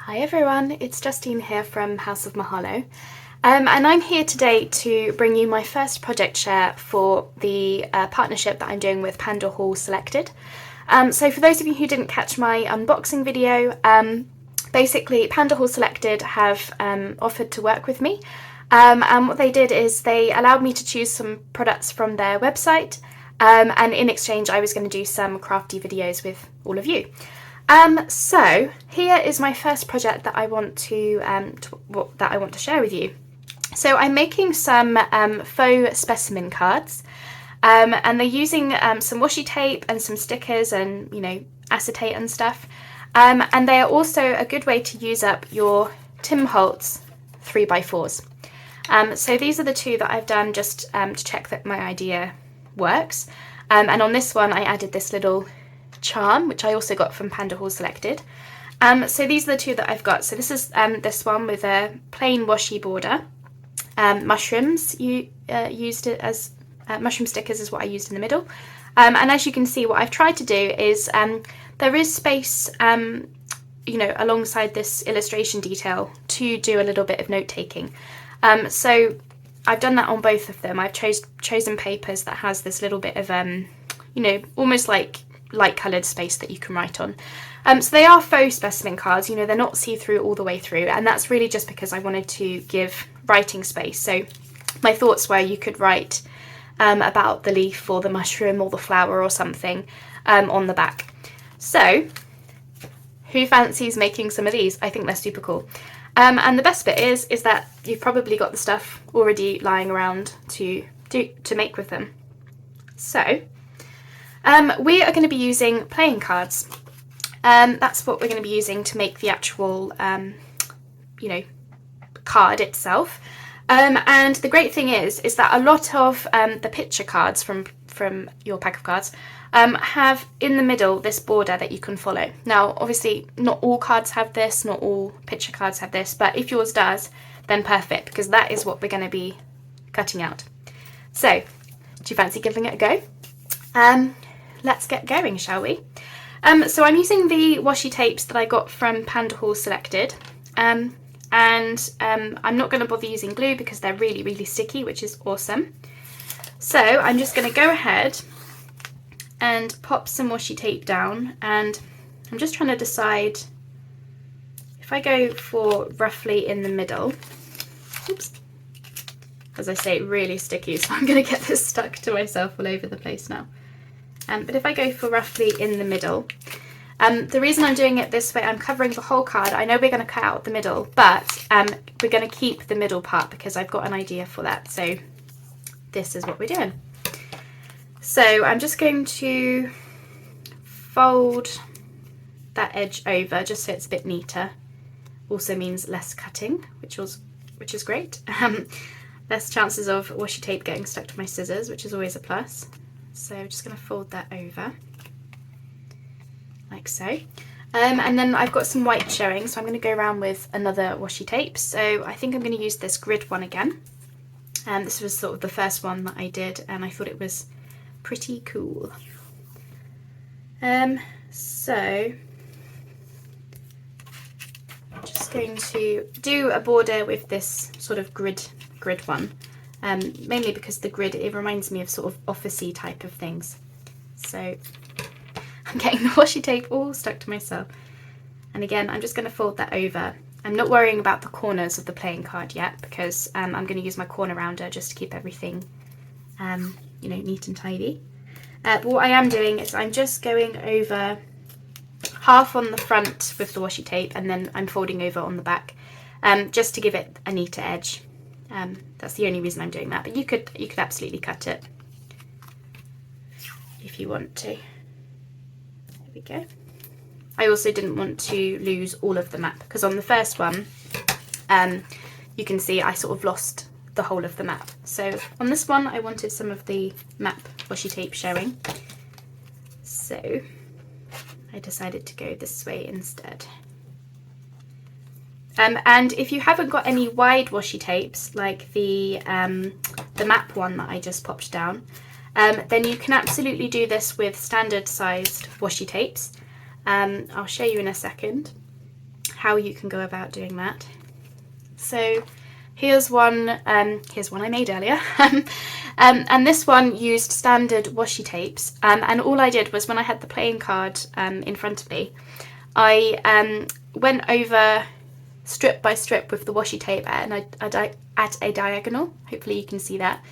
Hi everyone, it's Justine here from HouseofMahalo, and I'm here today to bring you my first project share for the partnership that I'm doing with PandaHallSelected. So for those of you who didn't catch my unboxing video, basically PandaHallSelected have offered to work with me, and what they did is they allowed me to choose some products from their website, and in exchange I was going to do some crafty videos with all of you. So here is my first project that I want to share with you. So I'm making some faux specimen cards, and they're using some washi tape and some stickers and acetate and stuff. And they are also a good way to use up your Tim Holtz 3x4s. So these are the two that I've done just to check that my idea works. And on this one I added this little charm, which I also got from PandaHallSelected. So these are the two that I've got. So this is this one with a plain washi border. Mushrooms, used it as mushroom stickers is what I used in the middle. And as you can see, what I've tried to do is there is space alongside this illustration detail to do a little bit of note taking. So I've done that on both of them. I've chosen papers that has this little bit of almost like light coloured space that you can write on. So they are faux specimen cards, they're not see-through all the way through, and that's really just because I wanted to give writing space. So my thoughts were you could write about the leaf or the mushroom or the flower or something on the back. So who fancies making some of these? I think they're super cool. And the best bit is that you've probably got the stuff already lying around to make with them. So we are going to be using playing cards. That's what we're going to be using to make the actual, card itself. And the great thing is that a lot of the picture cards from your pack of cards have in the middle this border that you can follow. Now, obviously, not all cards have this, not all picture cards have this, but if yours does, then perfect, because that is what we're going to be cutting out. So, do you fancy giving it a go? Let's get going, shall we? So I'm using the washi tapes that I got from PandaHallSelected, and I'm not going to bother using glue because they're really, really sticky, which is awesome. So I'm just going to go ahead and pop some washi tape down, and I'm just trying to decide if I go for roughly in the middle. Oops. As I say, really sticky, so I'm going to get this stuck to myself all over the place now. But if I go for roughly in the middle, the reason I'm doing it this way, I'm covering the whole card. I know we're going to cut out the middle, but we're going to keep the middle part because I've got an idea for that. So this is what we're doing. So I'm just going to fold that edge over just so it's a bit neater. Also means less cutting, which is great. Less chances of washi tape getting stuck to my scissors, which is always a plus. So I'm just going to fold that over, like so. And then I've got some white showing, so I'm going to go around with another washi tape. So I think I'm going to use this grid one again. This was sort of the first one that I did, and I thought it was pretty cool. So I'm just going to do a border with this sort of grid one. Mainly because the grid, it reminds me of sort of officey type of things. So I'm getting the washi tape all stuck to myself. And again, I'm just going to fold that over. I'm not worrying about the corners of the playing card yet because I'm going to use my corner rounder just to keep everything, neat and tidy. But what I am doing is I'm just going over half on the front with the washi tape, and then I'm folding over on the back, just to give it a neater edge. That's the only reason I'm doing that, but you could absolutely cut it if you want to. There we go. I also didn't want to lose all of the map because on the first one, you can see I sort of lost the whole of the map. So on this one, I wanted some of the map washi tape showing. So I decided to go this way instead. And if you haven't got any wide washi tapes like the map one that I just popped down, then you can absolutely do this with standard sized washi tapes. I'll show you in a second. how you can go about doing that. So here's one I made earlier. And this one used standard washi tapes, and all I did was, when I had the playing card in front of me, I went over strip by strip with the washi tape at a diagonal. Hopefully you can see that.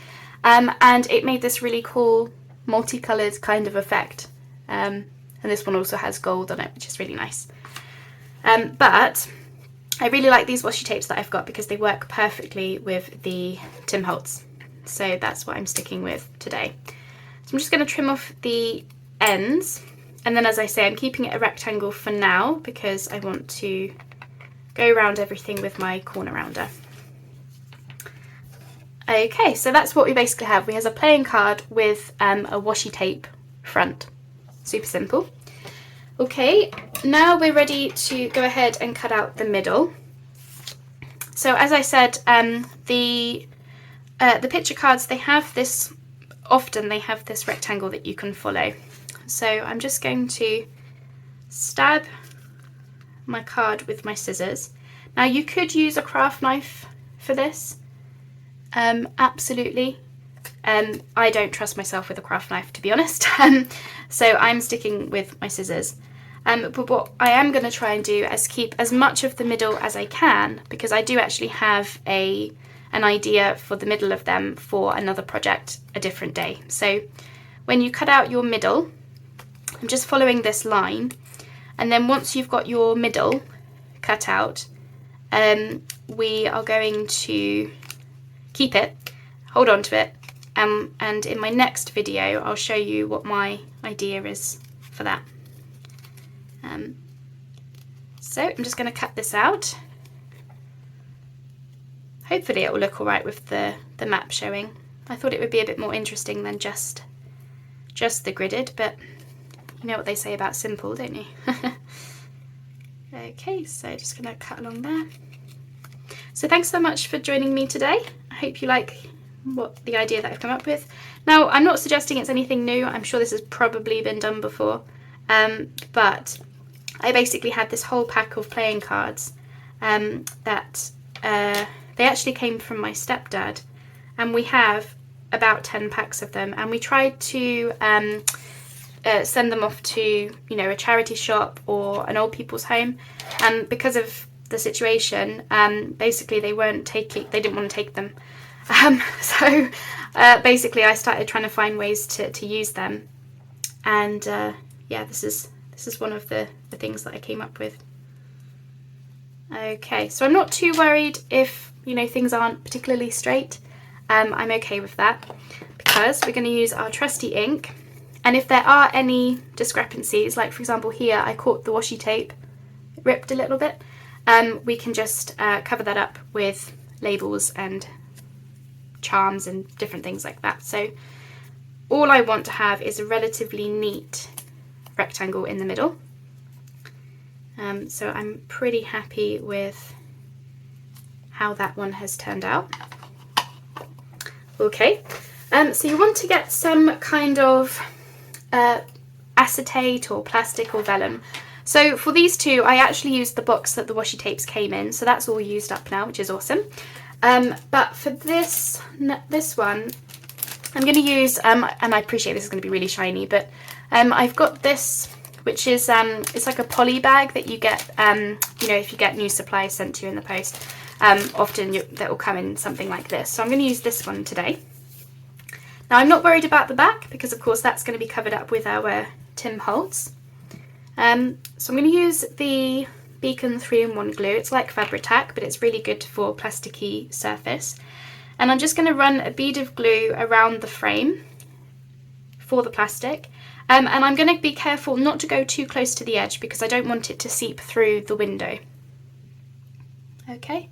And it made this really cool multicoloured kind of effect. And this one also has gold on it, which is really nice. But I really like these washi tapes that I've got because they work perfectly with the Tim Holtz. So that's what I'm sticking with today. So I'm just going to trim off the ends. And then, as I say, I'm keeping it a rectangle for now because I want to go around everything with my corner rounder. Okay, so that's what we basically have. We have a playing card with a washi tape front. Super simple. Okay, now we're ready to go ahead and cut out the middle. So as I said, the picture cards, often they have this rectangle that you can follow. So I'm just going to stab my card with my scissors. Now you could use a craft knife for this, absolutely. I don't trust myself with a craft knife, to be honest, so I'm sticking with my scissors. But what I am going to try and do is keep as much of the middle as I can, because I do actually have an idea for the middle of them for another project a different day. So when you cut out your middle, I'm just following this line, and then once you've got your middle cut out, we are going to keep it, hold on to it, and in my next video I'll show you what my idea is for that. So I'm just going to cut this out. Hopefully it will look alright with the map showing. I thought it would be a bit more interesting than just the gridded, but you know what they say about simple, don't you? Okay, so just going to cut along there. So thanks so much for joining me today. I hope you like the idea that I've come up with. Now, I'm not suggesting it's anything new. I'm sure this has probably been done before, but I basically had this whole pack of playing cards that they actually came from my stepdad, and we have about 10 packs of them, and we tried to send them off to, you know, a charity shop or an old people's home, and because of the situation, basically they didn't want to take them. So basically I started trying to find ways to use them, and yeah, this is one of the things that I came up with. Okay, so I'm not too worried if, you know, things aren't particularly straight. I'm okay with that because we're going to use our trusty ink, and if there are any discrepancies, like for example here I caught the washi tape, it ripped a little bit, we can just cover that up with labels and charms and different things like that. So all I want to have is a relatively neat rectangle in the middle. So I'm pretty happy with how that one has turned out. Okay, so you want to get some kind of acetate or plastic or vellum. So for these two, I actually used the box that the washi tapes came in, so that's all used up now, which is awesome. But for this one, I'm going to use, and I appreciate this is going to be really shiny, but I've got this, which is it's like a poly bag that you get, you know, if you get new supplies sent to you in the post. Often that will come in something like this. So I'm going to use this one today. Now I'm not worried about the back because of course that's going to be covered up with our Tim Holtz. So I'm going to use the Beacon 3-in-1 glue. It's like Fabri-Tac, but it's really good for plasticky surface. And I'm just going to run a bead of glue around the frame for the plastic. And I'm going to be careful not to go too close to the edge because I don't want it to seep through the window. Okay,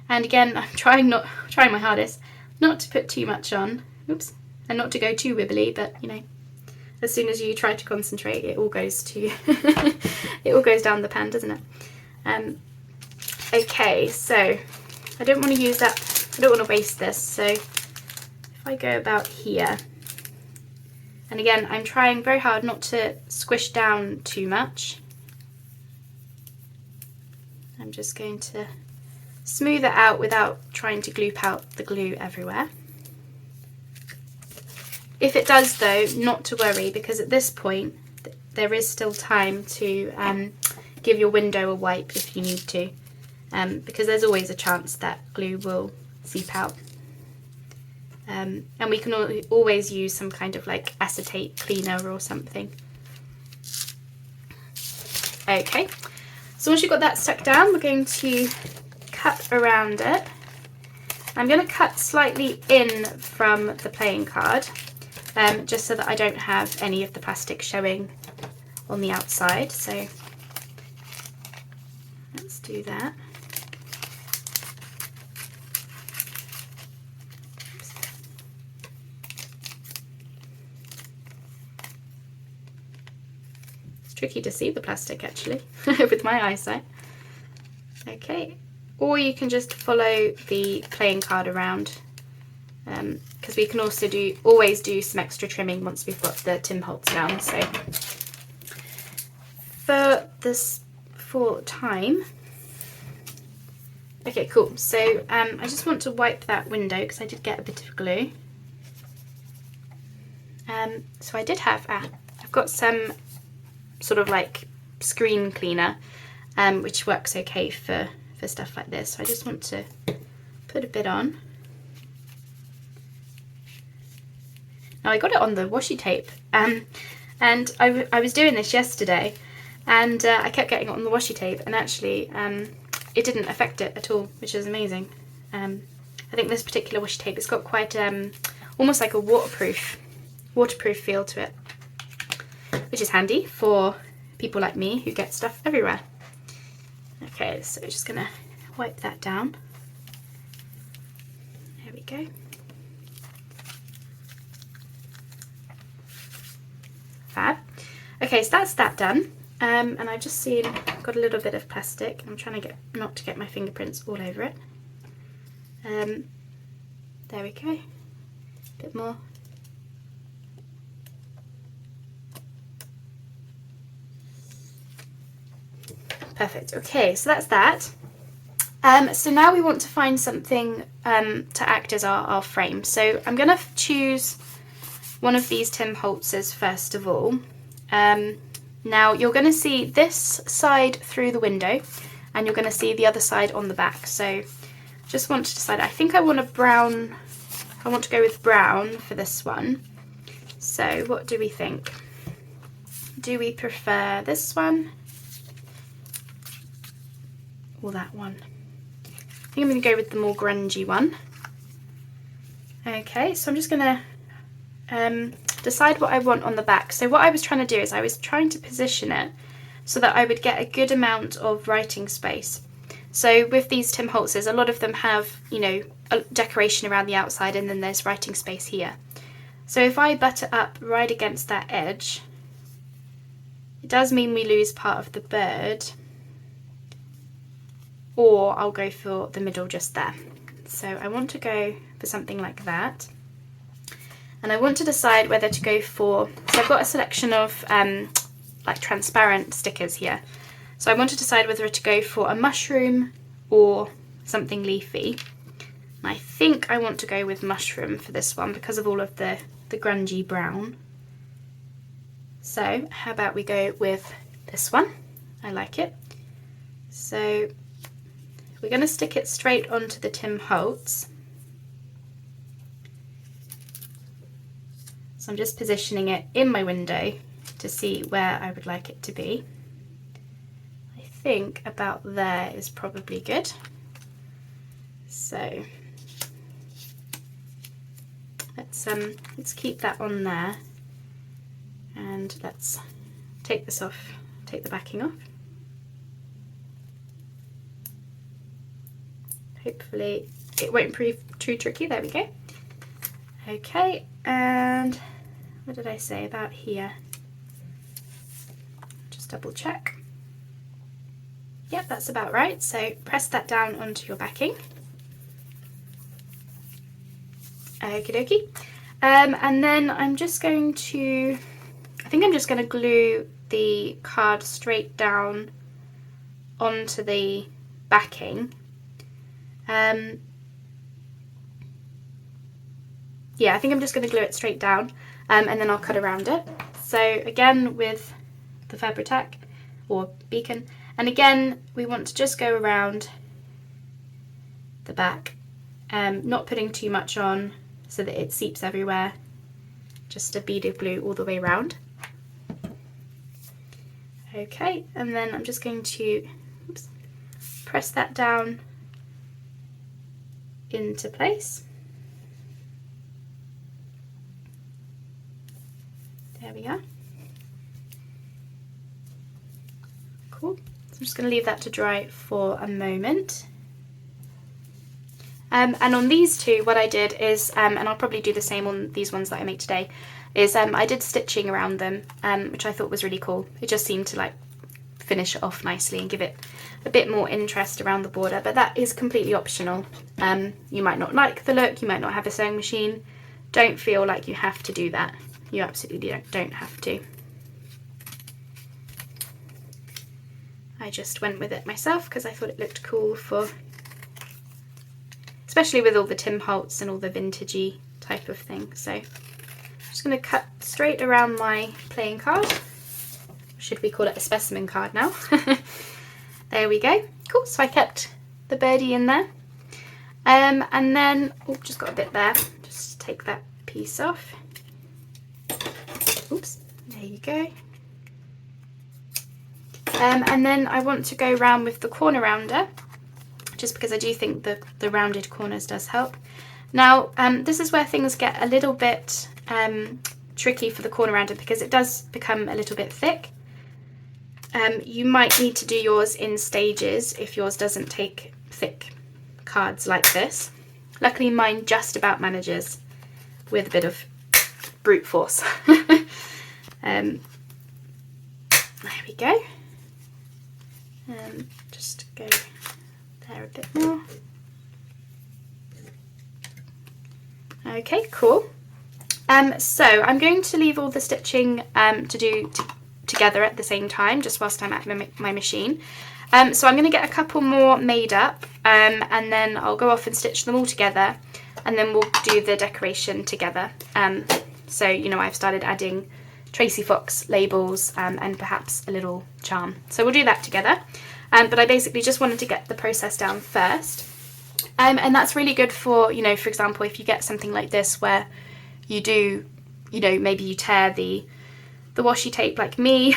and again I'm trying my hardest not to put too much on, oops, and not to go too wibbly, but you know, as soon as you try to concentrate, it all goes to it all goes down the pan, doesn't it? Okay, so I don't want to use that, I don't want to waste this, so if I go about here, and again I'm trying very hard not to squish down too much. I'm just going to smooth it out without trying to gloop out the glue everywhere. If it does though, not to worry, because at this point there is still time to give your window a wipe if you need to, because there's always a chance that glue will seep out. And we can always use some kind of like acetate cleaner or something. Okay, so once you've got that stuck down, we're going to cut around it. I'm going to cut slightly in from the playing card, just so that I don't have any of the plastic showing on the outside. So let's do that. Tricky to see the plastic actually with my eyesight. Okay, or you can just follow the playing card around, because we can also always do some extra trimming once we've got the Tim Holtz down. So for time, okay, cool. So I just want to wipe that window because I did get a bit of glue. So I did have I've got some sort of like screen cleaner, which works okay for stuff like this. So I just want to put a bit on. Now I got it on the washi tape, and I was doing this yesterday, and I kept getting it on the washi tape, and actually it didn't affect it at all, which is amazing. I think this particular washi tape, it's got quite almost like a waterproof feel to it, which is handy for people like me who get stuff everywhere. Okay, so just gonna wipe that down. There we go. Fab. Okay, so that's that done. And I've just seen I've got a little bit of plastic. I'm trying to not to get my fingerprints all over it. There we go. A bit more. Perfect. Okay, so that's that. So now we want to find something to act as our frame. So I'm going to choose one of these Tim Holtz's first of all. Now you're going to see this side through the window, and you're going to see the other side on the back. So just want to decide. I think I want a brown. I want to go with brown for this one. So what do we think? Do we prefer this one or that one? I think I'm going to go with the more grungy one. Okay, so I'm just going to decide what I want on the back. So what I was trying to do is I was trying to position it so that I would get a good amount of writing space. So with these Tim Holtz's, a lot of them have, you know, a decoration around the outside, and then there's writing space here. So if I butt it up right against that edge, it does mean we lose part of the bird, or I'll go for the middle just there. So I want to go for something like that. And I want to decide whether to go for, so I've got a selection of like transparent stickers here. So I want to decide whether to go for a mushroom or something leafy. And I think I want to go with mushroom for this one because of all of the grungy brown. So how about we go with this one? I like it. So we're going to stick it straight onto the Tim Holtz. So I'm just positioning it in my window to see where I would like it to be. I think about there is probably good. So let's keep that on there, and let's take this off, take the backing off. Hopefully it won't prove too tricky. There we go. Okay, and what did I say about here? Just double check. Yep, that's about right. So press that down onto your backing. Okie dokie. And then I'm just going to, I think I'm just going to glue the card straight down onto the backing. Yeah, I think I'm just going to glue it straight down, and then I'll cut around it. So again with the Fabri-Tac or beacon, and again we want to just go around the back, not putting too much on so that it seeps everywhere, just a bead of glue all the way around. Okay, and then I'm just going to press that down into place. There we are. Cool. So I'm just going to leave that to dry for a moment. And on these two, what I did is, and I'll probably do the same on these ones that I make today, is I did stitching around them, which I thought was really cool. It just seemed to like finish it off nicely and give it a bit more interest around the border, but that is completely optional. You might not like the look, you might not have a sewing machine. Don't feel like you have to do that. You absolutely don't have to. I just went with it myself because I thought it looked cool for, especially with all the Tim Holtz and all the vintagey type of thing. So I'm just going to cut straight around my playing card. Should we call it a specimen card now? There we go. Cool, so I kept the birdie in there. And then, oh, just got a bit there. Just take that piece off. Oops, there you go. And then I want to go round with the corner rounder, just because I do think the rounded corners does help. Now, this is where things get a little bit tricky for the corner rounder because it does become a little bit thick. You might need to do yours in stages if yours doesn't take thick cards like this. Luckily mine just about manages with a bit of brute force. There we go. Just go there a bit more. Okay, cool. So I'm going to leave all the stitching to do together at the same time, just whilst I'm at my machine. So I'm going to get a couple more made up, and then I'll go off and stitch them all together, and then we'll do the decoration together. So, you know, I've started adding Tracy Fox labels and perhaps a little charm. So we'll do that together. But I basically just wanted to get the process down first. And that's really good for, you know, for example, if you get something like this where you do, you know, maybe you tear the washi tape like me,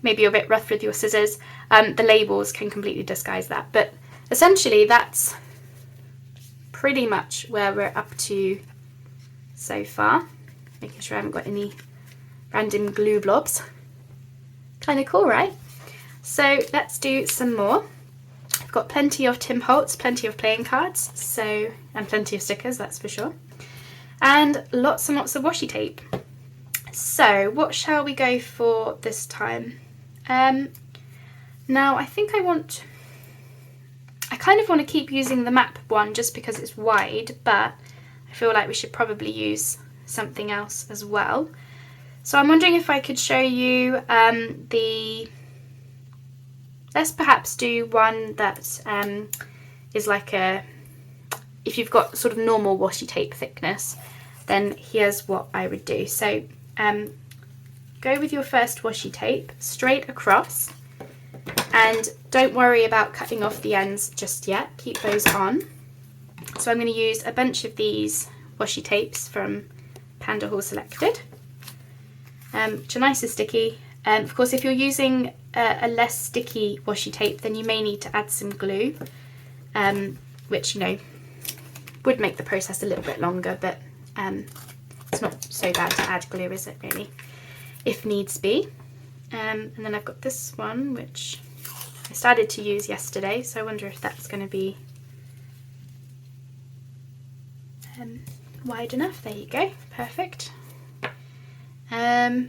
maybe you're a bit rough with your scissors, the labels can completely disguise that. But essentially that's pretty much where we're up to so far. Making sure I haven't got any random glue blobs. Kind of cool, right? So let's do some more. I've got plenty of Tim Holtz, plenty of playing cards, so, and plenty of stickers, that's for sure. And lots of washi tape. So what shall we go for this time? Now I think I kind of want to keep using the map one just because it's wide, but I feel like we should probably use something else as well. So I'm wondering if I could show you let's perhaps do one that is like if you've got sort of normal washi tape thickness, then here's what I would do. So go with your first washi tape straight across, and don't worry about cutting off the ends just yet, keep those on. So I'm going to use a bunch of these washi tapes from PandaHallSelected, which are nice and sticky. Of course, if you're using a less sticky washi tape, then you may need to add some glue, which, you know, would make the process a little bit longer, but it's not so bad to add glue, is it really, if needs be. And then I've got this one, which I started to use yesterday, so I wonder if that's going to be wide enough. There you go, perfect. I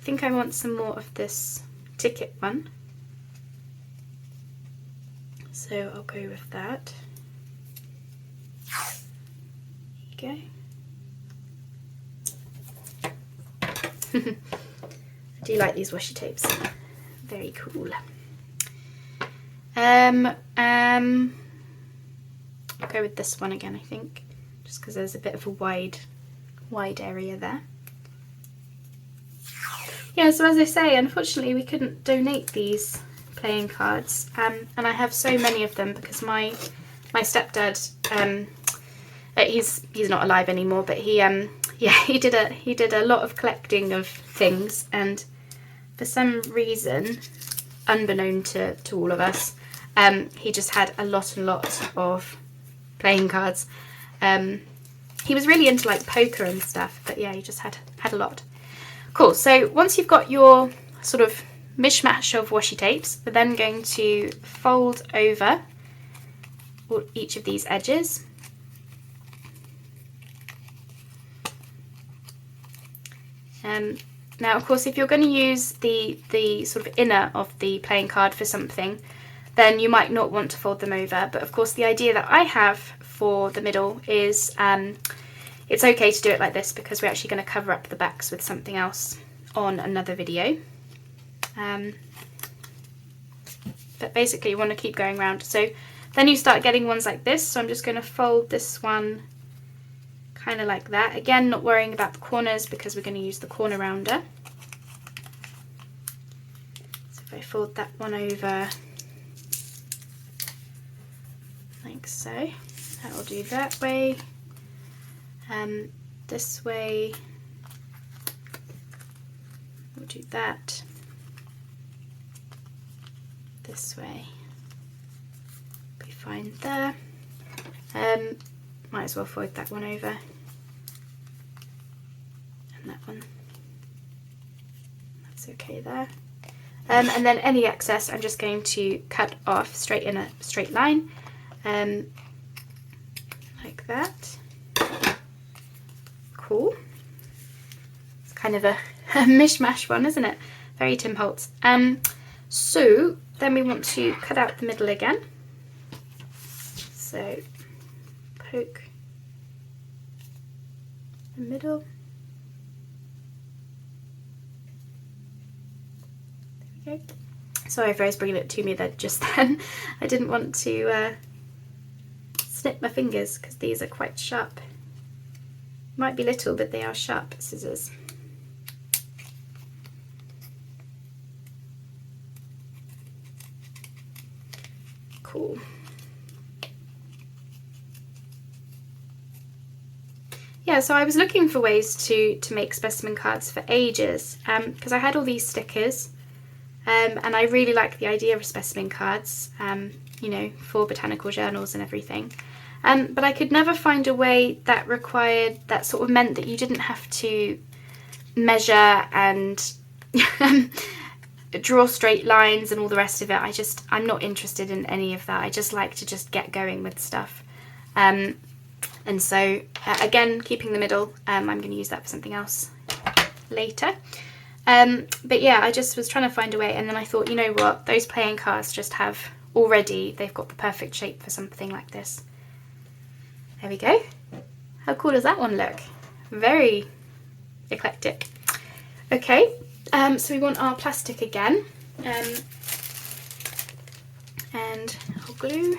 think I want some more of this ticket one, so I'll go with that. There you go. I do like these washi tapes, very cool. I'll go with this one again, I think, just because there's a bit of a wide area there. Yeah, so as I say, unfortunately we couldn't donate these playing cards, and I have so many of them because my stepdad, he's not alive anymore, but he did a lot of collecting of things, and for some reason, unbeknown to all of us, he just had a lot of playing cards. He was really into like poker and stuff, but yeah, he just had a lot. Cool, so once you've got your sort of mishmash of washi tapes, we're then going to fold over each of these edges. Now, of course, if you're going to use the sort of inner of the playing card for something, then you might not want to fold them over. But of course, the idea that I have for the middle is it's okay to do it like this because we're actually going to cover up the backs with something else on another video. But basically, you want to keep going around. So then you start getting ones like this. So I'm just going to fold this one kind of like that. Again, not worrying about the corners because we're going to use the corner rounder. So if I fold that one over like so, that will do that way. This way, we'll do that. This way, be fine there. Might as well fold that one over. And that one. That's okay there. And then any excess I'm just going to cut off straight in a straight line. Like that. Cool. It's kind of a mishmash one, isn't it? Very Tim Holtz. So then we want to cut out the middle again. So poke the middle. There we go. Sorry if I was bringing it to me there just then. I didn't want to snip my fingers because these are quite sharp. Might be little, but they are sharp scissors. Cool. Yeah, so I was looking for ways to make specimen cards for ages because I had all these stickers and I really like the idea of specimen cards, you know, for botanical journals and everything. But I could never find a way that sort of meant that you didn't have to measure and draw straight lines and all the rest of it. I'm not interested in any of that. I just like to just get going with stuff. And so, again, keeping the middle, I'm going to use that for something else later. But yeah, I just was trying to find a way, and then I thought, you know what, those playing cards they've got the perfect shape for something like this. There we go. How cool does that one look? Very eclectic. Okay, so we want our plastic again, and our glue.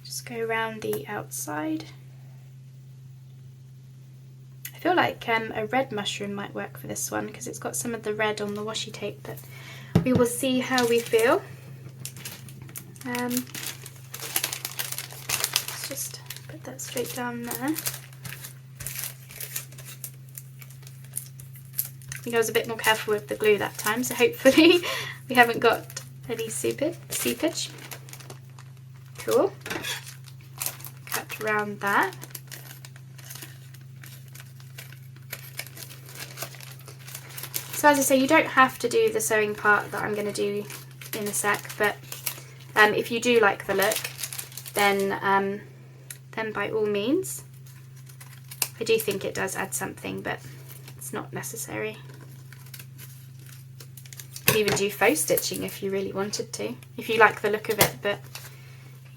Just go around the outside. I feel like a red mushroom might work for this one because it's got some of the red on the washi tape, but we will see how we feel. Just put that straight down there. I think I was a bit more careful with the glue that time, so hopefully we haven't got any seepage. Cool. Cut around that. So as I say, you don't have to do the sewing part that I'm going to do in a sec, but if you do like the look, then by all means. I do think it does add something, but it's not necessary. You can even do faux stitching if you really wanted to, if you like the look of it, but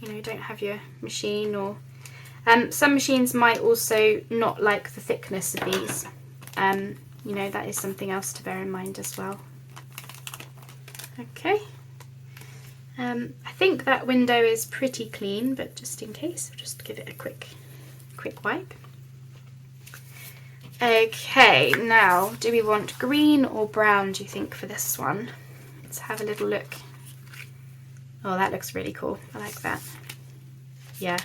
you know, don't have your machine, or some machines might also not like the thickness of these. You know, that is something else to bear in mind as well. Okay, I think that window is pretty clean, but just in case, I'll just give it a quick wipe. Okay, now do we want green or brown, do you think, for this one? Let's have a little look. Oh, that looks really cool. I like that. Yeah.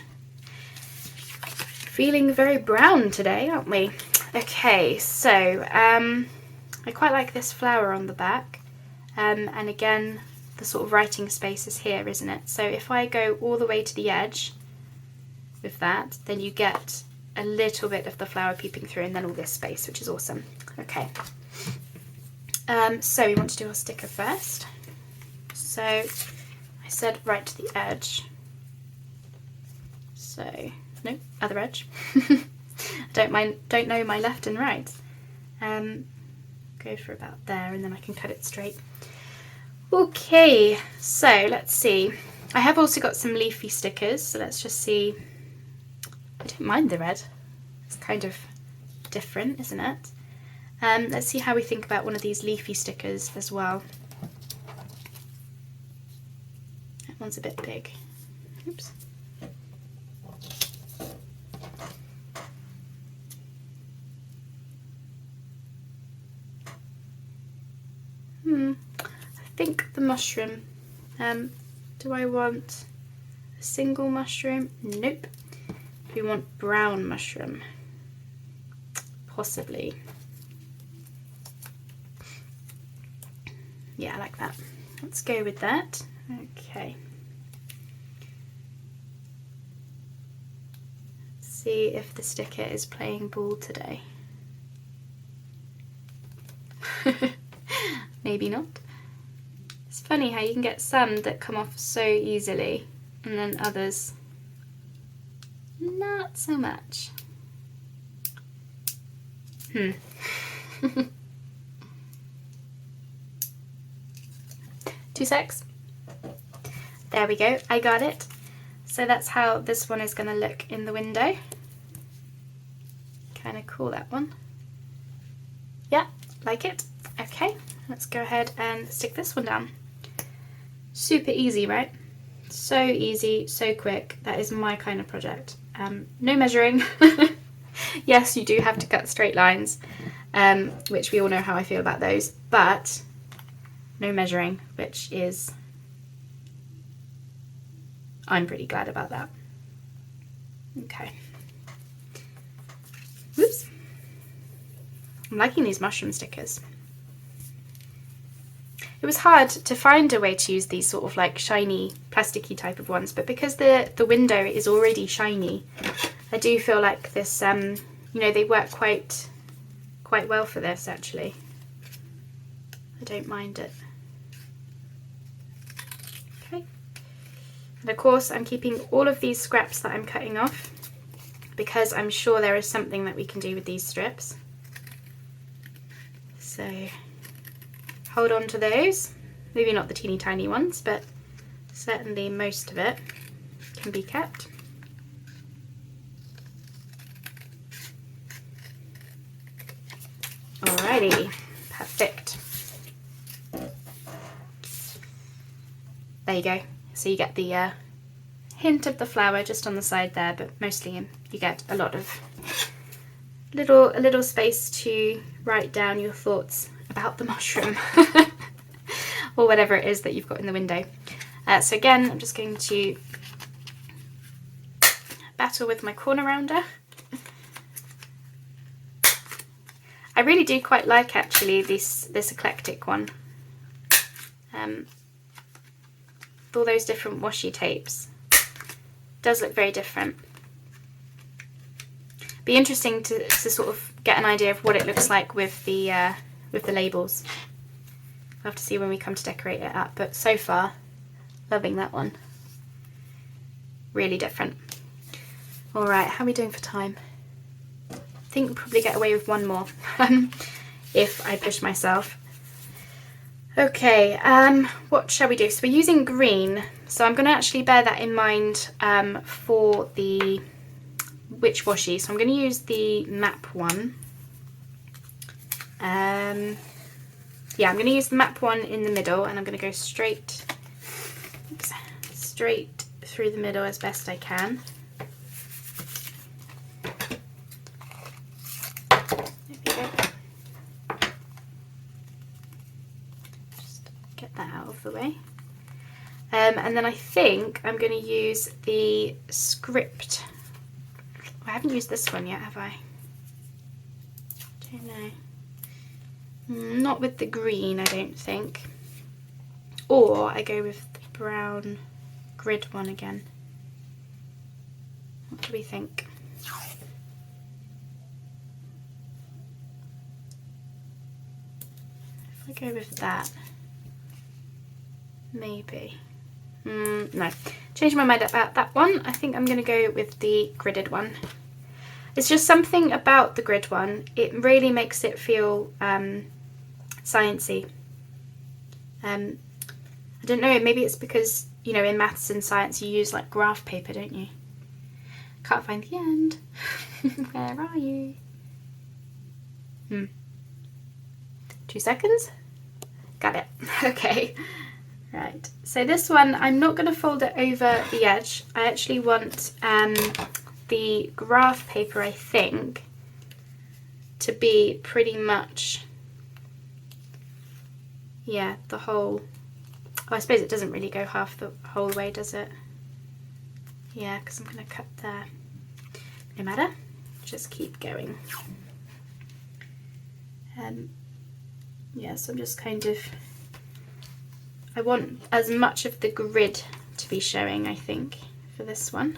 Feeling very brown today, aren't we? Okay, so I quite like this flower on the back. And again, the sort of writing space is here, isn't it? So if I go all the way to the edge with that, then you get a little bit of the flower peeping through and then all this space, which is awesome. Okay. So we want to do our sticker first. So I said right to the edge. So, no, other edge. Don't know my left and right. Go for about there and then I can cut it straight. Okay, so let's see. I have also got some leafy stickers, so let's just see. I don't mind the red. It's kind of different, isn't it? Let's see how we think about one of these leafy stickers as well. That one's a bit big. Oops. I think the mushroom. Do I want a single mushroom? Nope. Do we want brown mushroom? Possibly. Yeah, I like that. Let's go with that. Okay. Let's see if the sticker is playing ball today. Maybe not. It's funny how you can get some that come off so easily and then others not so much. 2 secs. There we go, I got it. So that's how this one is going to look in the window. Kind of cool, that one. Yeah, like it. Okay, let's go ahead and stick this one down. Super easy, right? So easy, so quick. That is my kind of project. No measuring. Yes, you do have to cut straight lines, which we all know how I feel about those, but no measuring, which is, I'm pretty glad about that. Okay. Whoops. I'm liking these mushroom stickers. It was hard to find a way to use these sort of like shiny, plasticky type of ones, but because the window is already shiny, I do feel like this, you know, they work quite well for this actually. I don't mind it. Okay. And of course I'm keeping all of these scraps that I'm cutting off because I'm sure there is something that we can do with these strips. So hold on to those, maybe not the teeny tiny ones, but certainly most of it can be kept. Alrighty, perfect. There you go. So you get the hint of the flower just on the side there, but mostly you get a lot of a little space to write down your thoughts about the mushroom or whatever it is that you've got in the window. So again, I'm just going to battle with my corner rounder. I really do quite like actually this eclectic one. With all those different washi tapes. It does look very different. Be interesting to sort of get an idea of what it looks like with the labels. We'll have to see when we come to decorate it up, but so far, loving that one. Really different. Alright, how are we doing for time? I think we'll probably get away with one more if I push myself. Okay, what shall we do? So we're using green, so I'm going to actually bear that in mind for the witch washi. So I'm going to use the map one. Yeah, I'm going to use the map one in the middle, and I'm going to go straight straight through the middle as best I can. There we go. Just get that out of the way. And then I think I'm going to use the script. I haven't used this one yet, have I? Don't know. Not with the green, I don't think. Or I go with the brown grid one again. What do we think? If I go with that, maybe. No, changed my mind about that one. I think I'm going to go with the gridded one. It's just something about the grid one. It really makes it feel sciencey. I don't know, maybe it's because, you know, in maths and science you use like graph paper, don't you? Can't find the end. Where are you? 2 seconds. Got it. Okay. Right. So this one, I'm not going to fold it over the edge. I actually want the graph paper, I think, to be pretty much, yeah, the whole. Oh, I suppose it doesn't really go half the whole way, does it? Yeah, because I'm going to cut there. No matter, just keep going. Yeah, so I'm just kind of, I want as much of the grid to be showing, I think, for this one.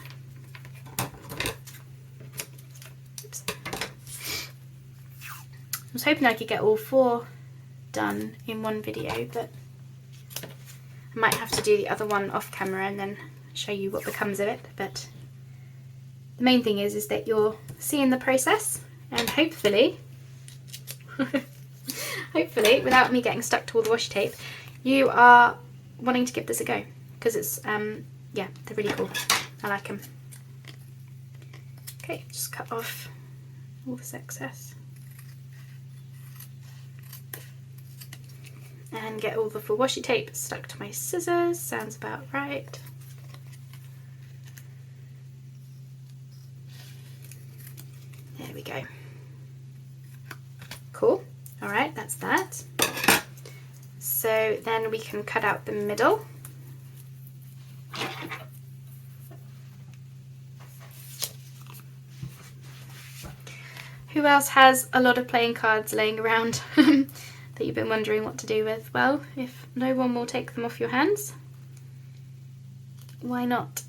Oops. I was hoping I could get all 4 done in one video, but I might have to do the other one off camera and then show you what becomes of it. But the main thing is that you're seeing the process, and hopefully, hopefully, without me getting stuck to all the washi tape, you are wanting to give this a go, because it's, yeah, they're really cool. I like them. Okay, just cut off all this excess. And get all the full washi tape stuck to my scissors. Sounds about right. There we go. Cool. All right, that's that. So then we can cut out the middle. Who else has a lot of playing cards laying around that you've been wondering what to do with? Well, if no one will take them off your hands, why not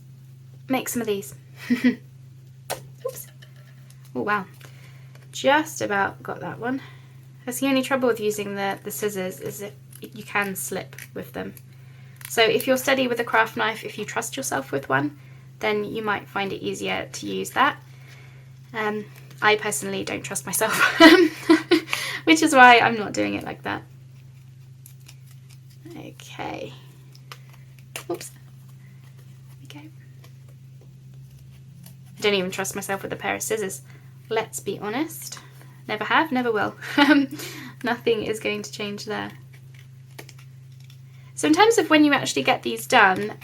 make some of these? Oops. Oh wow, just about got that one. That's the only trouble with using the scissors, is that you can slip with them. So if you're steady with a craft knife, if you trust yourself with one, then you might find it easier to use that. I personally don't trust myself, which is why I'm not doing it like that. Okay. Oops. There we go. I don't even trust myself with a pair of scissors. Let's be honest. Never have, never will. Nothing is going to change there. So in terms of when you actually get these done,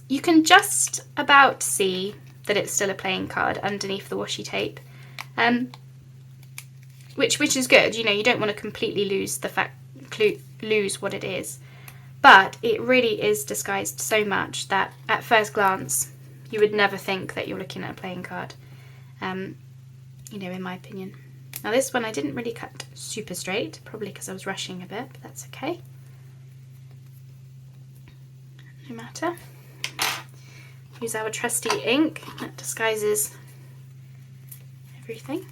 you can just about see that it's still a playing card underneath the washi tape, which is good. You know, you don't want to completely lose what it is, but it really is disguised so much that at first glance you would never think that you're looking at a playing card. You know, in my opinion. Now this one I didn't really cut super straight, probably because I was rushing a bit, but that's okay. No matter. Use our trusty ink that disguises everything.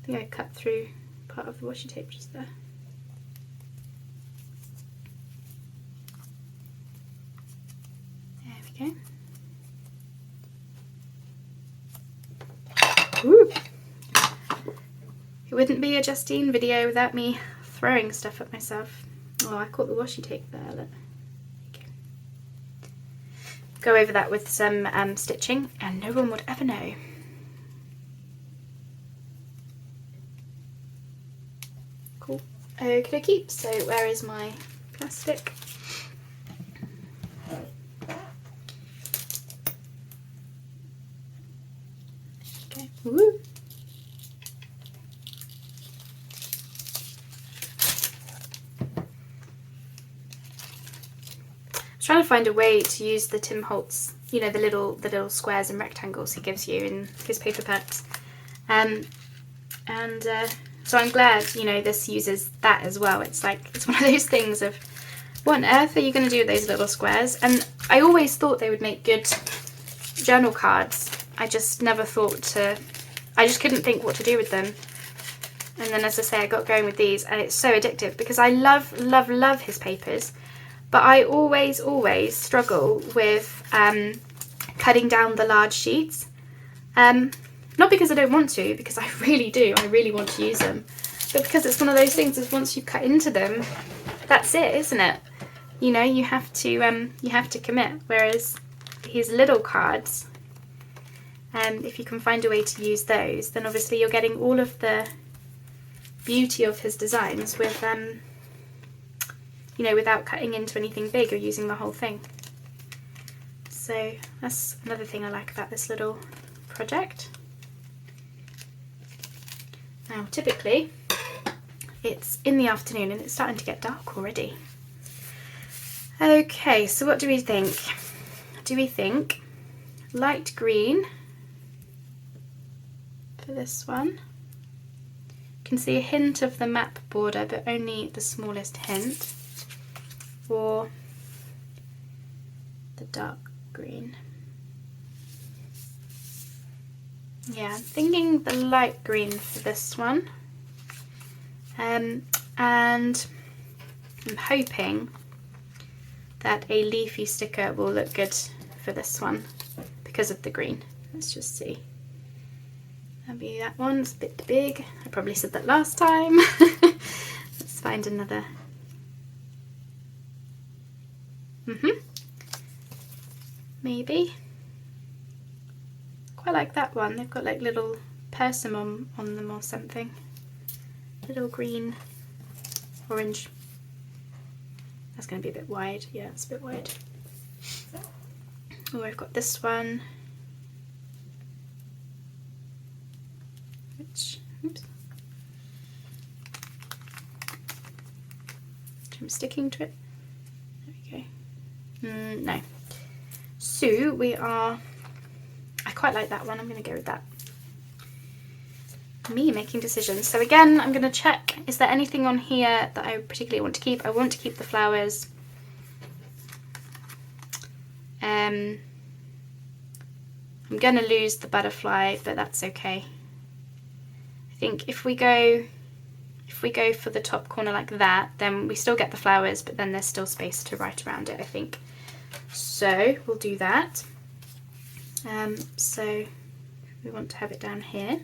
I think I cut through part of the washi tape just there. There we go. Ooh. It wouldn't be a Justine video without me throwing stuff at myself. Oh, I caught the washi tape there, look. There you go. Go over that with some stitching and no one would ever know. Cool. Cool. Okie dokie. So where is my plastic? Okay. Woo. Trying to find a way to use the Tim Holtz, you know, the little squares and rectangles he gives you in his paper packs, so I'm glad, you know, this uses that as well. It's like, it's one of those things of, what on earth are you going to do with those little squares? And I always thought they would make good journal cards. I just never thought to, I just couldn't think what to do with them. And then, as I say, I got going with these, and it's so addictive because I love his papers. But I always struggle with cutting down the large sheets. Not because I don't want to, because I really do. I really want to use them. But because it's one of those things is once you cut into them, that's it, isn't it? You know, you have to commit. Whereas his little cards, if you can find a way to use those, then obviously you're getting all of the beauty of his designs with you know, without cutting into anything big or using the whole thing. So that's another thing I like about this little project. Now typically it's in the afternoon and it's starting to get dark already. Okay, so what do we think? Do we think light green for this one? You can see a hint of the map border, but only the smallest hint. Or the dark green. Yeah, I'm thinking the light green for this one. And I'm hoping that a leafy sticker will look good for this one because of the green. Let's just see. Maybe that one's a bit big. I probably said that last time. Let's find another. Maybe. Quite like that one. They've got like little persimmon on them or something. Little green, orange. That's going to be a bit wide. Yeah, it's a bit wide. Oh, I've got this one. Which, oops. I'm sticking to it. There we go. No. So we are, I quite like that one. I'm going to go with that. Me making decisions. So again, I'm going to check, is there anything on here that I particularly want to keep? I want to keep the flowers. I'm going to lose the butterfly, but that's okay. I think if we go for the top corner like that, then we still get the flowers, but then there's still space to write around it, I think. So we'll do that. So we want to have it down here.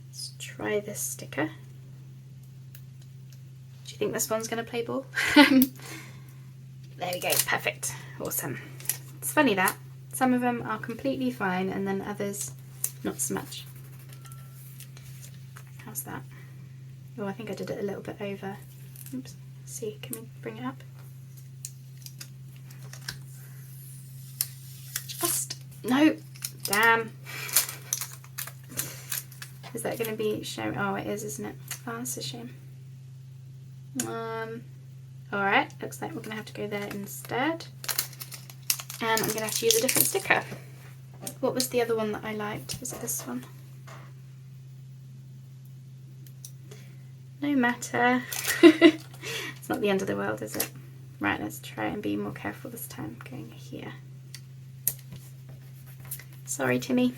Let's try this sticker. Do you think this one's going to play ball? There we go, perfect, awesome. It's funny that some of them are completely fine and then others not so much. How's that? Oh, I think I did it a little bit over. Oops, let's see, can we bring it up? Just, no, damn. Is that going to be showing? Oh, it is, isn't it? Oh, that's a shame. Alright, looks like we're going to have to go there instead. And I'm going to have to use a different sticker. What was the other one that I liked? Was it this one? No matter. It's not the end of the world, is it? Right, let's try and be more careful this time. Going here. Sorry, Timmy.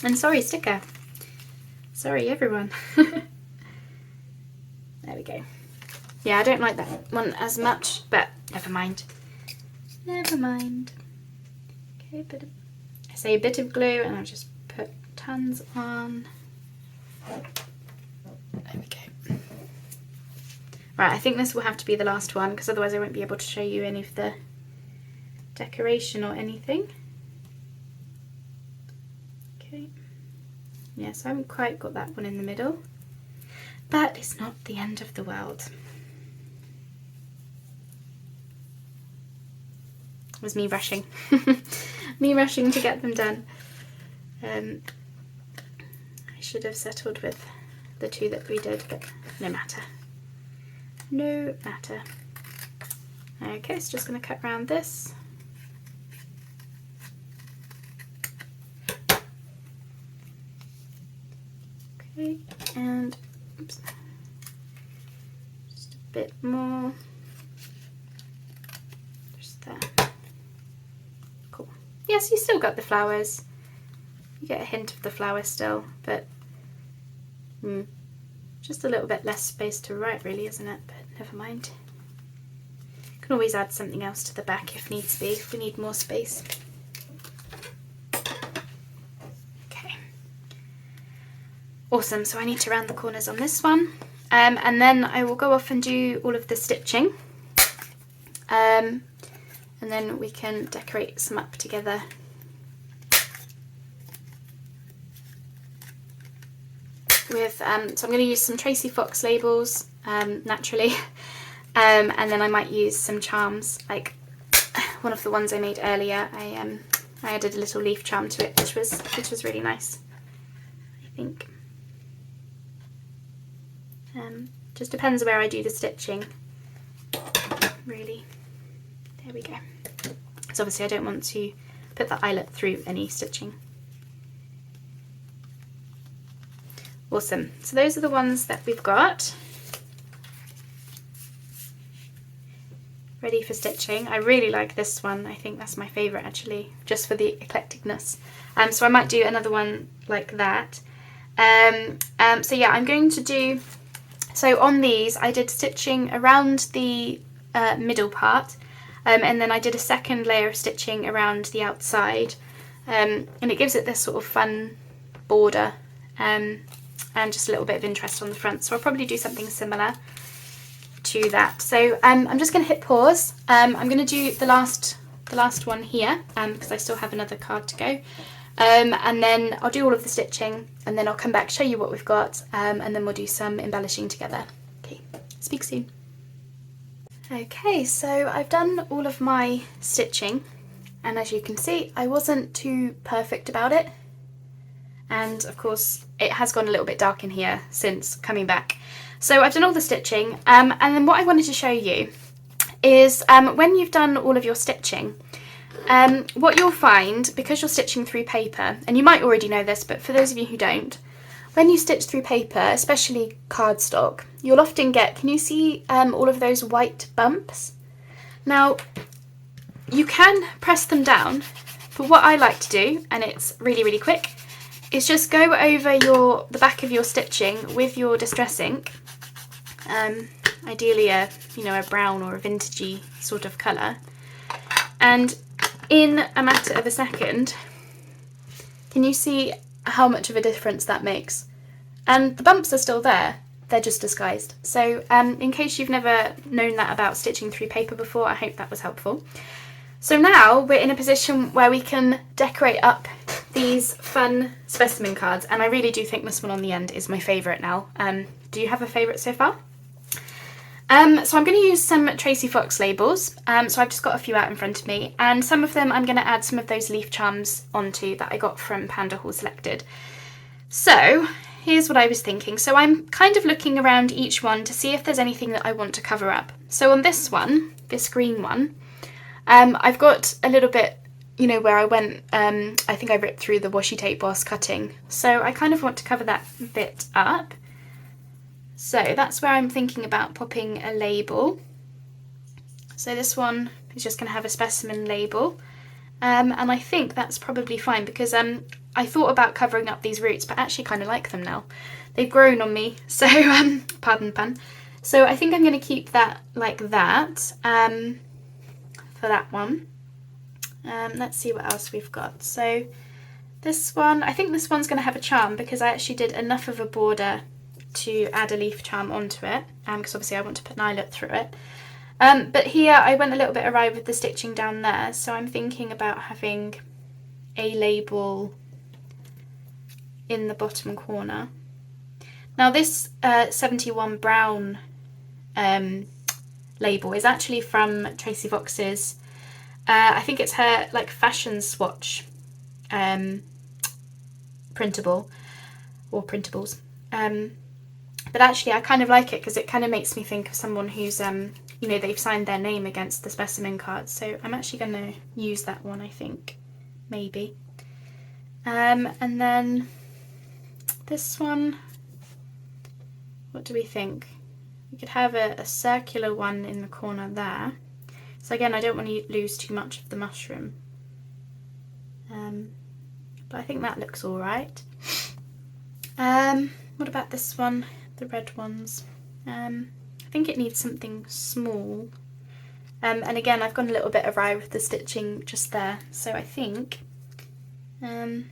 And sorry, sticker. Sorry, everyone. There we go. Yeah, I don't like that one as much, but never mind. Never mind. Okay, I say a bit of glue and I'll just put tons on. There we go. Right, I think this will have to be the last one because otherwise I won't be able to show you any of the decoration or anything. Okay. Yeah, so I haven't quite got that one in the middle. but it's not the end of the world. It was me rushing. Me rushing to get them done. I should have settled with the two that we did, but no matter. No matter. Okay, so just going to cut around this. Okay, and oops, just a bit more. Just there. Cool. Yes, you still got the flowers. You get a hint of the flower still, but just a little bit less space to write really, isn't it? But never mind. You can always add something else to the back if needs be, if we need more space. Okay. Awesome, so I need to round the corners on this one. And then I will go off and do all of the stitching. And then we can decorate some up together. With, so I'm going to use some Tracy Fox labels, naturally, and then I might use some charms, like one of the ones I made earlier. I added a little leaf charm to it, which was really nice, I think. Just depends where I do the stitching, really. There we go. So obviously I don't want to put the eyelet through any stitching. Awesome, so those are the ones that we've got ready for stitching. I really like this one. I think that's my favourite actually, just for the eclecticness. So I might do another one like that. So yeah, I'm going to do, so on these I did stitching around the middle part, and then I did a second layer of stitching around the outside, and it gives it this sort of fun border. And just a little bit of interest on the front. So I'll probably do something similar to that. So I'm just going to hit pause. I'm going to do the last one here, because I still have another card to go. And then I'll do all of the stitching, and then I'll come back, show you what we've got, and then we'll do some embellishing together. Okay, speak soon. Okay, so I've done all of my stitching, and as you can see, I wasn't too perfect about it. And of course it has gone a little bit dark in here since coming back. So I've done all the stitching, and then what I wanted to show you is when you've done all of your stitching, what you'll find, because you're stitching through paper, and you might already know this, but for those of you who don't, when you stitch through paper, especially cardstock, you'll often get, can you see all of those white bumps? Now you can press them down, but what I like to do, and it's really, really quick, is just go over the back of your stitching with your distress ink, ideally a brown or a vintagey sort of colour, and in a matter of a second, can you see how much of a difference that makes? And the bumps are still there, they're just disguised. So in case you've never known that about stitching through paper before, I hope that was helpful. So now we're in a position where we can decorate up these fun specimen cards, and I really do think this one on the end is my favourite now. Do you have a favourite so far? So I'm going to use some Tracy Fox labels, so I've just got a few out in front of me, and some of them I'm going to add some of those leaf charms onto that I got from PandaHallSelected. So here's what I was thinking. So I'm kind of looking around each one to see if there's anything that I want to cover up. So on this one, this green one, I've got a little bit, where I went, I think I ripped through the washi tape whilst cutting. So I kind of want to cover that bit up. So that's where I'm thinking about popping a label. So this one is just going to have a specimen label. And I think that's probably fine because I thought about covering up these roots, but I actually kind of like them now. They've grown on me, so pardon pun. So I think I'm going to keep that like that. For that one. Let's see what else we've got. So this one, I think this one's going to have a charm because I actually did enough of a border to add a leaf charm onto it, because obviously I want to put an eyelet through it. But here I went a little bit awry with the stitching down there, so I'm thinking about having a label in the bottom corner. Now this 71 Brown label is actually from Tracy Fox's, I think it's her like fashion swatch printable or printables. But actually I kind of like it because it kind of makes me think of someone who's, you know, they've signed their name against the specimen cards. So I'm actually going to use that one, I think, maybe. And then this one, what do we think? We could have a circular one in the corner there. So again, I don't want to lose too much of the mushroom. But I think that looks all right. What about this one? The red ones. I think it needs something small. And again, I've gone a little bit awry with the stitching just there. So I think I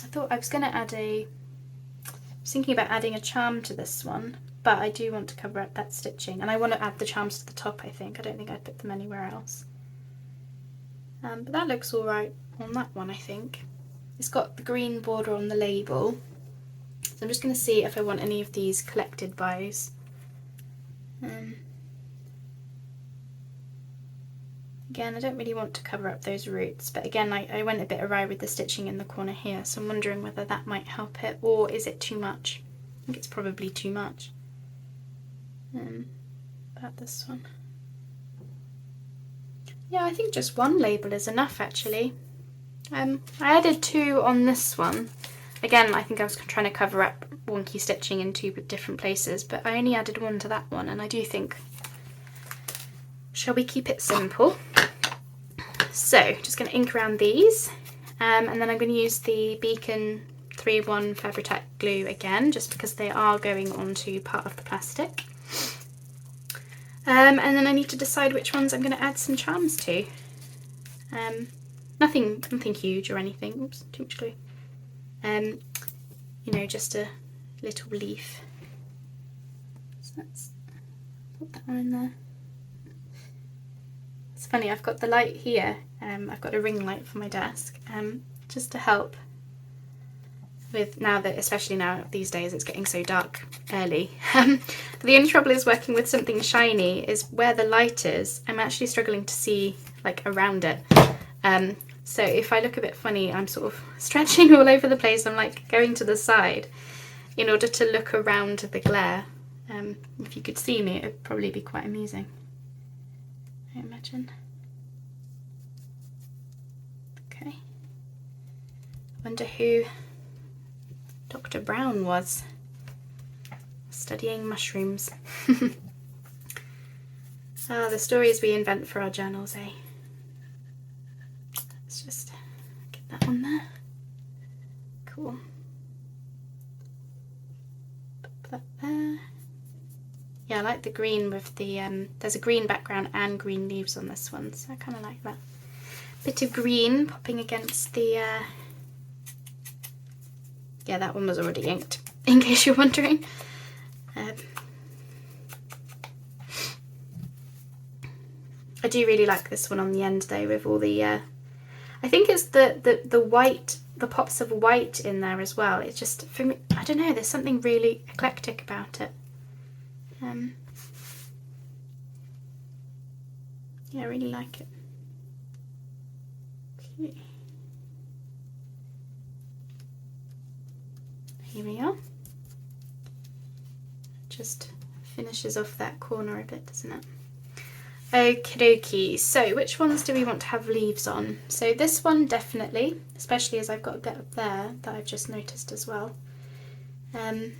thought I was going to add I was thinking about adding a charm to this one, but I do want to cover up that stitching, and I want to add the charms to the top, I think. I don't think I'd put them anywhere else. But that looks alright on that one, I think. It's got the green border on the label. So I'm just going to see if I want any of these collected bows. Again, I don't really want to cover up those roots, but again, I went a bit awry with the stitching in the corner here, so I'm wondering whether that might help it, or is it too much? I think it's probably too much. About this one. Yeah, I think just one label is enough, actually. I added 2 on this one. Again, I think I was trying to cover up wonky stitching in 2 different places, but I only added 1 to that one, and I do think, shall we keep it simple? So, just going to ink around these, and then I'm going to use the Beacon 3-in-1 Fabri-Tac glue again, just because they are going onto part of the plastic. And then I need to decide which ones I'm going to add some charms to. Nothing huge or anything. Oops, too much glue. You know, just a little leaf. So let's put that one in there. It's funny, I've got the light here. I've got a ring light for my desk, just to help with, now that, especially now these days, it's getting so dark early. The only trouble is working with something shiny is where the light is, I'm actually struggling to see like around it. So if I look a bit funny, I'm sort of stretching all over the place. I'm like going to the side in order to look around the glare. If you could see me, it would probably be quite amusing, I imagine. Okay. I wonder who Dr. Brown was studying mushrooms. Ah, the stories we invent for our journals, eh? Let's just get that on there. Cool. Put that there. Yeah, I like the green with the, there's a green background and green leaves on this one, so I kind of like that. Bit of green popping against the, yeah, that one was already inked, in case you're wondering. I do really like this one on the end though, with all the, I think it's the white, the pops of white in there as well. It's just, for me, I don't know, there's something really eclectic about it. Yeah, I really like it. Okay. Here we are. Just finishes off that corner a bit, doesn't it? Okie dokie, so which ones do we want to have leaves on? So this one definitely, especially as I've got a bit up there that I've just noticed as well. I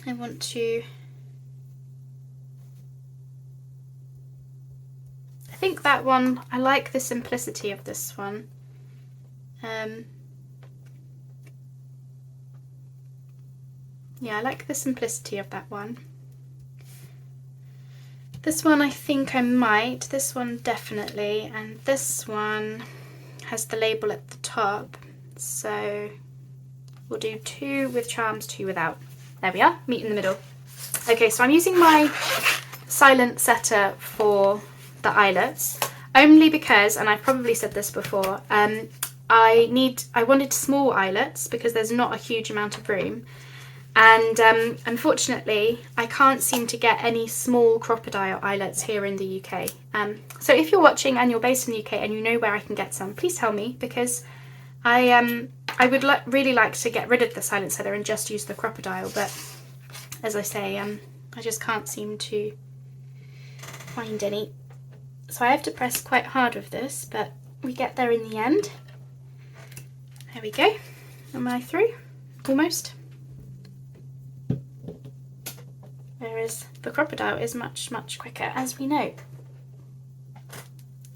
want to, I think that one, I like the simplicity of this one. Yeah, I like the simplicity of that one. This one I think I might, this one definitely, and this one has the label at the top, so we'll do 2 with charms, 2 without. There we are, meet in the middle. Okay, so I'm using my silent setter for the eyelets, only because, and I've probably said this before, I wanted small eyelets because there's not a huge amount of room, and unfortunately I can't seem to get any small crocodile eyelets here in the UK. So if you're watching and you're based in the UK and you know where I can get some, please tell me, because I would really like to get rid of the silent seller and just use the crocodile, but as I say, I just can't seem to find any. So I have to press quite hard with this, but we get there in the end. There we go. Am I through? Almost. Whereas the crocodile is much, much quicker, as we know.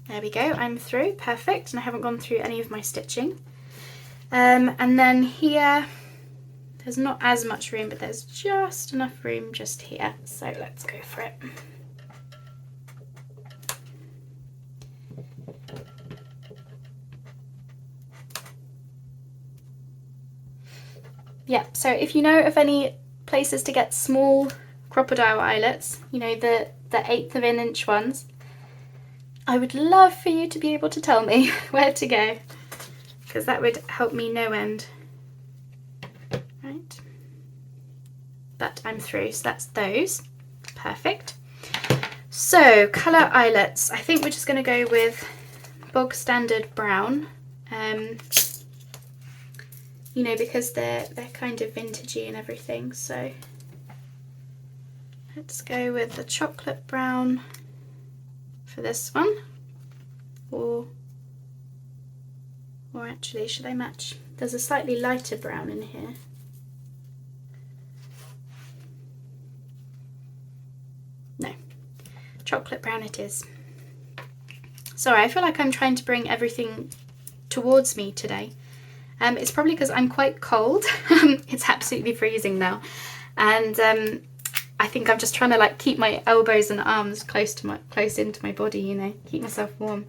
There we go, I'm through, perfect, and I haven't gone through any of my stitching. And then here, there's not as much room, but there's just enough room just here, so let's go for it. Yeah, so if you know of any places to get small crocodile eyelets, you know, the 1/8 of an inch ones, I would love for you to be able to tell me where to go, because that would help me no end. Right, but I'm through, so that's those. Perfect. So colour eyelets, I think we're just going to go with bog standard brown. You know, because they're kind of vintagey and everything, so let's go with the chocolate brown for this one, or actually, should I match? There's a slightly lighter brown in here. No, chocolate brown it is. Sorry, I feel like I'm trying to bring everything towards me today. It's probably because I'm quite cold. It's absolutely freezing now, and I think I'm just trying to like keep my elbows and arms close into my body, you know, keep myself warm.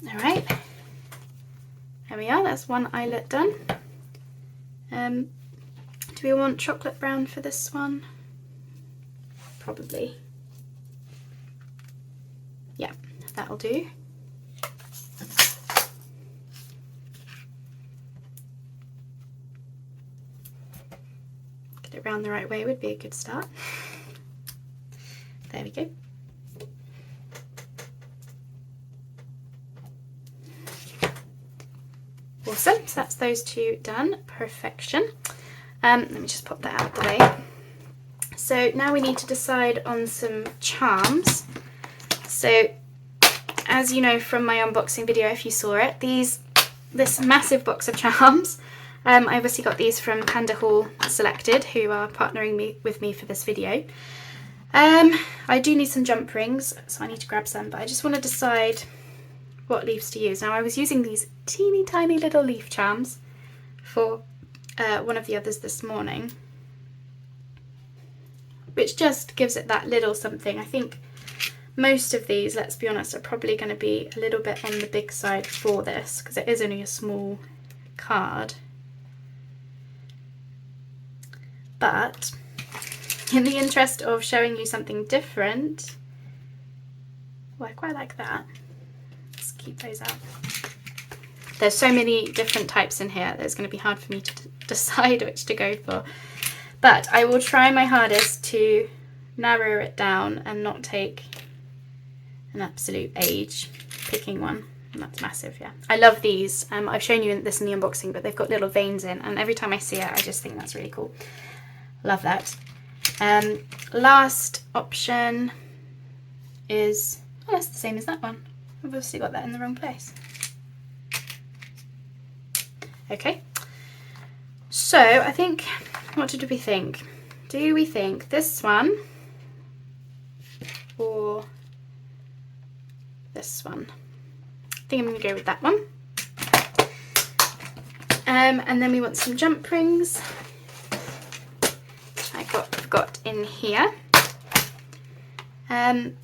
All right, there we are. That's one eyelet done. Do we want chocolate brown for this one? Probably. Yeah, that'll do. Get it round the right way would be a good start. There we go. Awesome, so that's those two done. Perfection. Let me just pop that out of the way. So now we need to decide on some charms. So as you know from my unboxing video, if you saw it, this massive box of charms, I obviously got these from PandaHallSelected, who are partnering with me for this video. I do need some jump rings, so I need to grab some, but I just want to decide what leaves to use. Now I was using these teeny tiny little leaf charms for one of the others this morning, which just gives it that little something. I think most of these, let's be honest, are probably going to be a little bit on the big side for this, because it is only a small card. But in the interest of showing you something different, well, I quite like that. Let's keep those out. There's so many different types in here that it's going to be hard for me to decide which to go for. But I will try my hardest to narrow it down and not take an absolute age picking one. And that's massive, yeah. I love these. I've shown you this in the unboxing, but they've got little veins in, and every time I see it, I just think that's really cool. Love that. Last option is, oh, that's the same as that one. I've obviously got that in the wrong place. Okay. So I think, what did we think? Do we think this one or this one? I think I'm going to go with that one. And then we want some jump rings. I've got in here.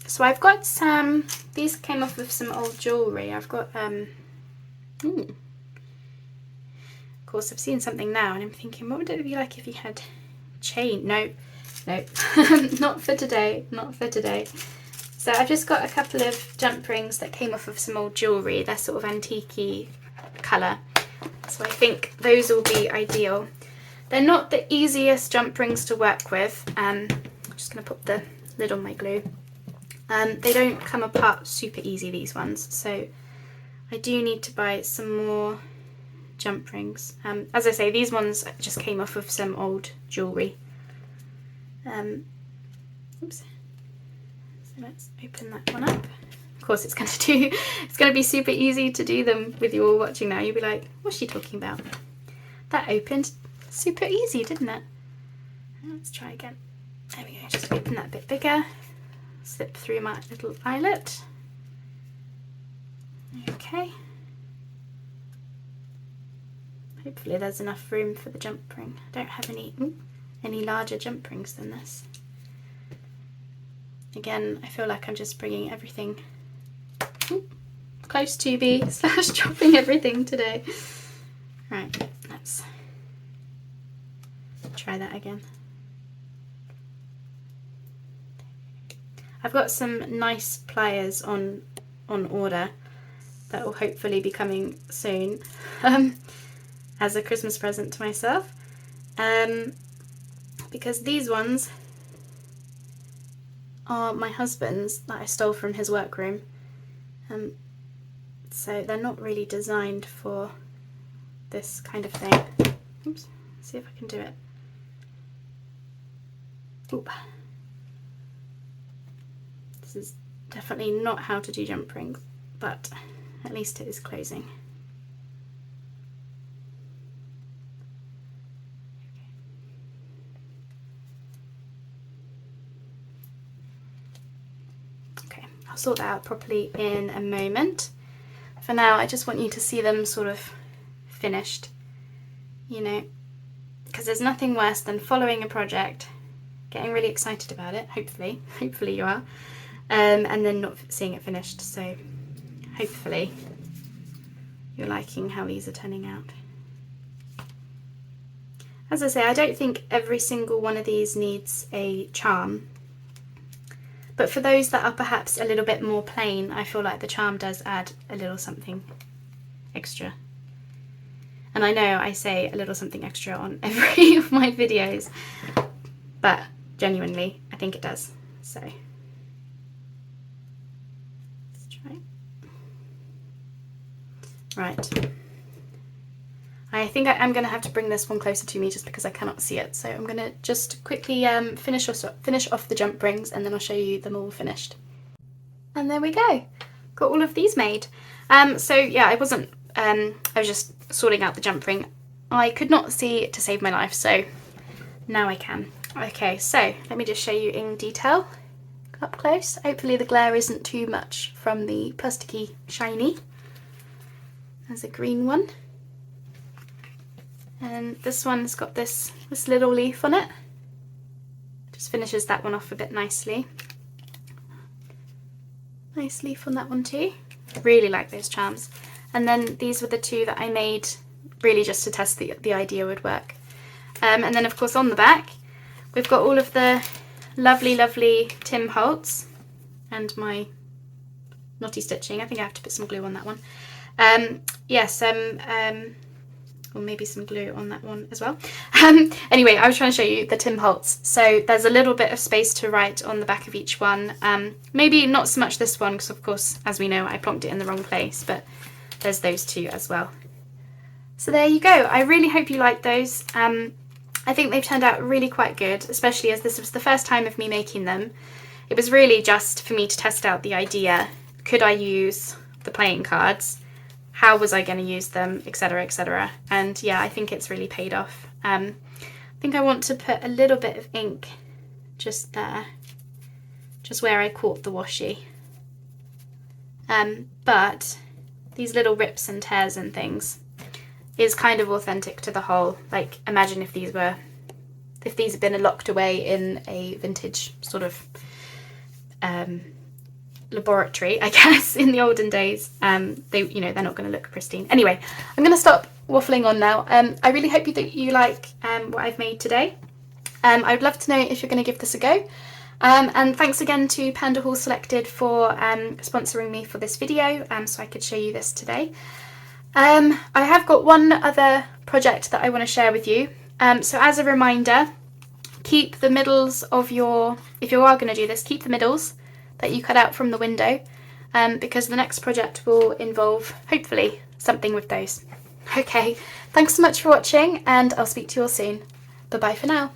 So I've got some, these came off with some old jewellery. I've got, of course I've seen something now and I'm thinking, what would it be like if you had chain? No, not for today, not for today. So I've just got a couple of jump rings that came off of some old jewellery. They're sort of antique-y colour. So I think those will be ideal. They're not the easiest jump rings to work with. I'm just going to put the lid on my glue. They don't come apart super easy, these ones. So I do need to buy some more jump rings. As I say, these ones just came off of some old jewellery. Oops. So let's open that one up. Of course, it's going to be super easy to do them with you all watching now. You'll be like, what's she talking about? That opened super easy, didn't it? Let's try again. There we go. Just open that a bit bigger. Slip through my little eyelet. Okay. Hopefully there's enough room for the jump ring. I don't have any larger jump rings than this. Again, I feel like I'm just bringing everything close to me / dropping everything today. Right, let's try that again. I've got some nice pliers on order that will hopefully be coming soon as a Christmas present to myself, because these ones are my husband's that I stole from his workroom, so they're not really designed for this kind of thing. Oops, let's see if I can do it. Oop. This is definitely not how to do jump rings, but at least it is closing. Okay, I'll sort that out properly in a moment. For now, I just want you to see them sort of finished, you know, because there's nothing worse than following a project, getting really excited about it, hopefully you are, and then not seeing it finished. So hopefully you're liking how these are turning out. As I say, I don't think every single one of these needs a charm, but for those that are perhaps a little bit more plain, I feel like the charm does add a little something extra. And I know I say a little something extra on every of my videos, but genuinely, I think it does. So let's try. Right. I think I'm going to have to bring this one closer to me just because I cannot see it. So I'm going to just quickly finish off the jump rings, and then I'll show you them all finished. And there we go. Got all of these made. So yeah, I was just sorting out the jump ring. I could not see to save my life, so now I can. Okay, so let me just show you in detail, up close. Hopefully the glare isn't too much from the plasticky shiny. There's a green one. And this one's got this little leaf on it. Just finishes that one off a bit nicely. Nice leaf on that one too. Really like those charms. And then these were the two that I made really just to test the idea would work. And then of course on the back we've got all of the lovely Tim Holtz and my knotty stitching. I think I have to put some glue on that one. Or maybe some glue on that one as well. Anyway, I was trying to show you the Tim Holtz. So there's a little bit of space to write on the back of each one. Maybe not so much this one, because of course, as we know, I plonked it in the wrong place, but there's those two as well. So there you go. I really hope you like those. I think they've turned out really quite good, especially as this was the first time of me making them. It was really just for me to test out the idea. Could I use the playing cards? How was I going to use them, etc, etc. And yeah, I think it's really paid off. I think I want to put a little bit of ink just there, just where I caught the washi. But these little rips and tears and things is kind of authentic to the whole. Like, imagine if these had been locked away in a vintage sort of laboratory, I guess, in the olden days. They're not going to look pristine. Anyway, I'm going to stop waffling on now. I really hope that you like what I've made today. I would love to know if you're going to give this a go. And thanks again to PandaHallSelected for sponsoring me for this video, so I could show you this today. I have got one other project that I want to share with you. So as a reminder, keep the middles of if you are going to do this, keep the middles that you cut out from the window, because the next project will involve, hopefully, something with those. Okay, thanks so much for watching, and I'll speak to you all soon. Bye bye for now.